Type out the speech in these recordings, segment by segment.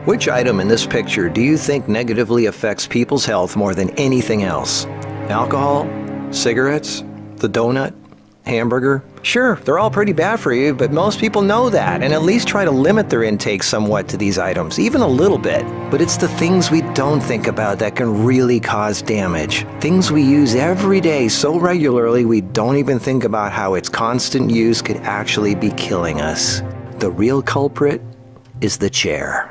Which item in this picture do you think negatively affects people's health more than anything else? Alcohol? Cigarettes? The donut? Hamburger? Sure, they're all pretty bad for you, but most people know that and at least try to limit their intake somewhat to these items, even a little bit. But it's the things we don't think about that can really cause damage. Things we use every day so regularly we don't even think about how its constant use could actually be killing us. The real culprit is the chair.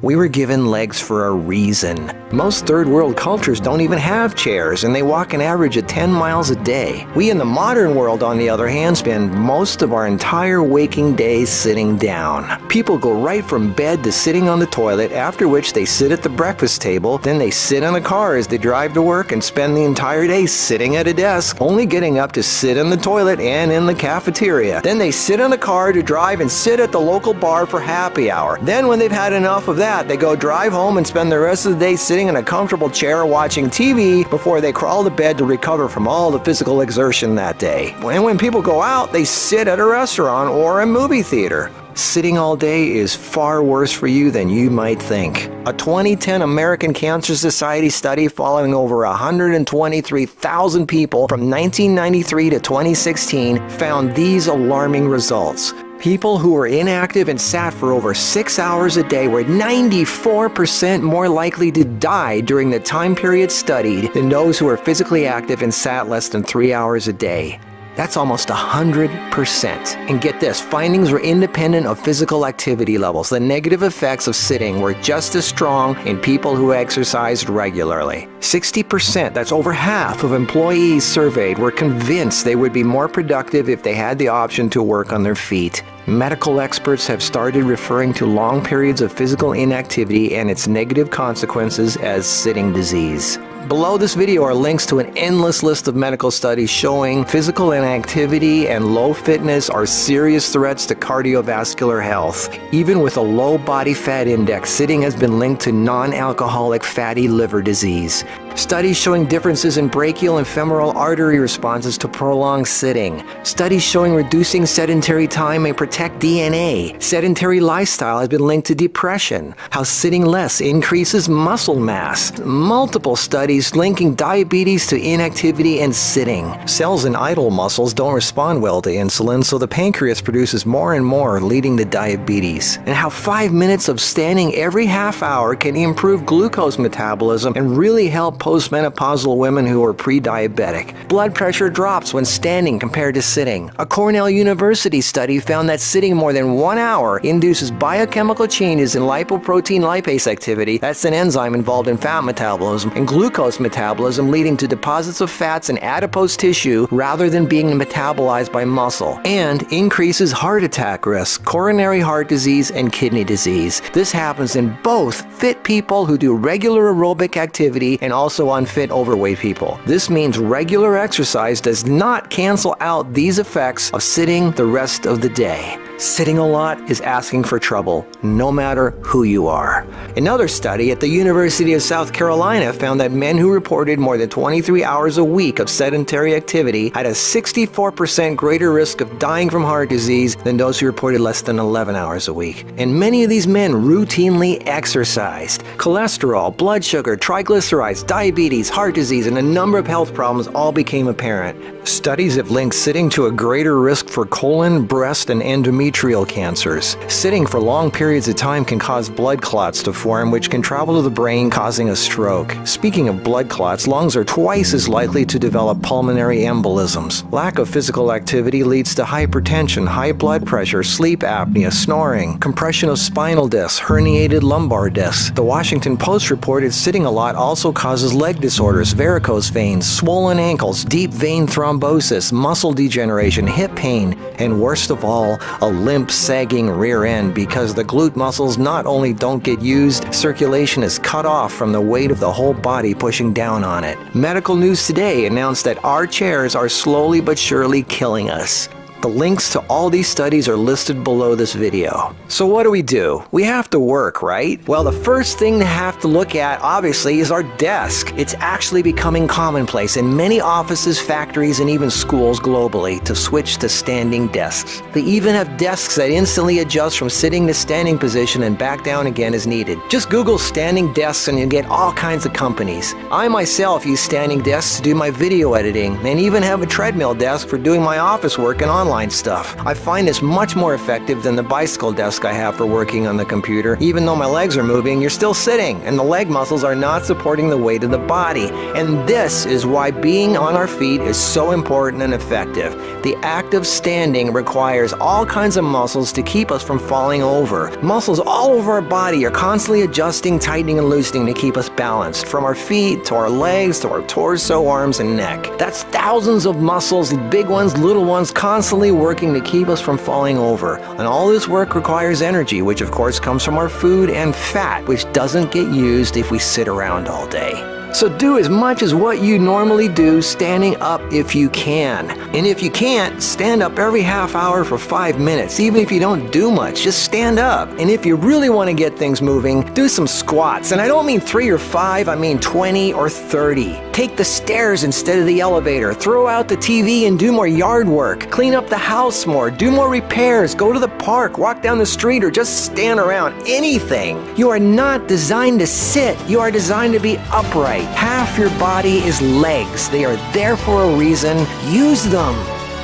We were given legs for a reason. Most third world cultures don't even have chairs, and they walk an average of 10 miles a day. We in the modern world, on the other hand, spend most of our entire waking days sitting down. People go right from bed to sitting on the toilet, after which they sit at the breakfast table, then they sit in the car as they drive to work and spend the entire day sitting at a desk, only getting up to sit in the toilet and in the cafeteria. Then they sit in the car to drive and sit at the local bar for happy hour. Then when they've had enough of that, they go drive home and spend the rest of the day sitting in a comfortable chair watching TV before they crawl to bed to recover from all the physical exertion that day. And when people go out, they sit at a restaurant or a movie theater. Sitting all day is far worse for you than you might think. A 2010 American Cancer Society study following over 123,000 people from 1993 to 2016 found these alarming results. People who were inactive and sat for over 6 hours a day were 94% more likely to die during the time period studied than those who were physically active and sat less than 3 hours a day. That's almost 100%. And get this, findings were independent of physical activity levels. The negative effects of sitting were just as strong in people who exercised regularly. 60%, that's over half of employees surveyed, were convinced they would be more productive if they had the option to work on their feet. Medical experts have started referring to long periods of physical inactivity and its negative consequences as sitting disease. Below this video are links to an endless list of medical studies showing physical inactivity and low fitness are serious threats to cardiovascular health. Even with a low body fat index, sitting has been linked to non-alcoholic fatty liver disease. Studies showing differences in brachial and femoral artery responses to prolonged sitting. Studies showing reducing sedentary time may protect DNA. Sedentary lifestyle has been linked to depression. How sitting less increases muscle mass. Multiple studies linking diabetes to inactivity and sitting. Cells in idle muscles don't respond well to insulin, so the pancreas produces more and more, leading to diabetes. And how 5 minutes of standing every half hour can improve glucose metabolism and really help postmenopausal women who are pre-diabetic. Blood pressure drops when standing compared to sitting. A Cornell University study found that sitting more than 1 hour induces biochemical changes in lipoprotein lipase activity, that's an enzyme involved in fat metabolism, and glucose metabolism, leading to deposits of fats in adipose tissue rather than being metabolized by muscle, and increases heart attack risk, coronary heart disease, and kidney disease. This happens in both fit people who do regular aerobic activity and also unfit overweight people. This means regular exercise does not cancel out these effects of sitting the rest of the day. Sitting a lot is asking for trouble, no matter who you are. Another study at the University of South Carolina found that men who reported more than 23 hours a week of sedentary activity had a 64% greater risk of dying from heart disease than those who reported less than 11 hours a week. And many of these men routinely exercised. Cholesterol, blood sugar, triglycerides, diabetes, heart disease, and a number of health problems all became apparent. Studies have linked sitting to a greater risk for colon, breast, and endometrial cancers. Sitting for long periods of time can cause blood clots to form, which can travel to the brain, causing a stroke. Speaking of blood clots, lungs are twice as likely to develop pulmonary embolisms. Lack of physical activity leads to hypertension, high blood pressure, sleep apnea, snoring, compression of spinal discs, herniated lumbar discs. The Washington Post reported sitting a lot also causes leg disorders, varicose veins, swollen ankles, deep vein thrombosis, muscle degeneration, hip pain, and worst of all, a limp, sagging rear end because the glute muscles not only don't get used, circulation is cut off from the weight of the whole body pushing down on it. Medical News Today announced that our chairs are slowly but surely killing us. The links to all these studies are listed below this video. So what do? We have to work, right? Well, the first thing to have to look at, obviously, is our desk. It's actually becoming commonplace in many offices, factories, and even schools globally to switch to standing desks. They even have desks that instantly adjust from sitting to standing position and back down again as needed. Just Google standing desks and you'll get all kinds of companies. I myself use standing desks to do my video editing and even have a treadmill desk for doing my office work and online stuff. I find this much more effective than the bicycle desk I have for working on the computer. Even though my legs are moving, you're still sitting, and the leg muscles are not supporting the weight of the body. And this is why being on our feet is so important and effective. The act of standing requires all kinds of muscles to keep us from falling over. Muscles all over our body are constantly adjusting, tightening, and loosening to keep us balanced, from our feet to our legs to our torso, arms, and neck. That's thousands of muscles, big ones, little ones, constantly working to keep us from falling over. And all this work requires energy, which of course comes from our food, and fat, which doesn't get used if we sit around all day. So do as much as what you normally do standing up if you can. And if you can't, stand up every half hour for 5 minutes. Even if you don't do much, just stand up. And if you really want to get things moving, do some squats. And I don't mean 3 or 5, I mean 20 or 30. Take the stairs instead of the elevator. Throw out the TV and do more yard work. Clean up the house more. Do more repairs. Go to the park. Walk down the street or just stand around. Anything. You are not designed to sit. You are designed to be upright. Half your body is legs. They are there for a reason. Use them.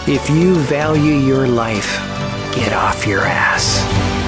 If you value your life, get off your ass.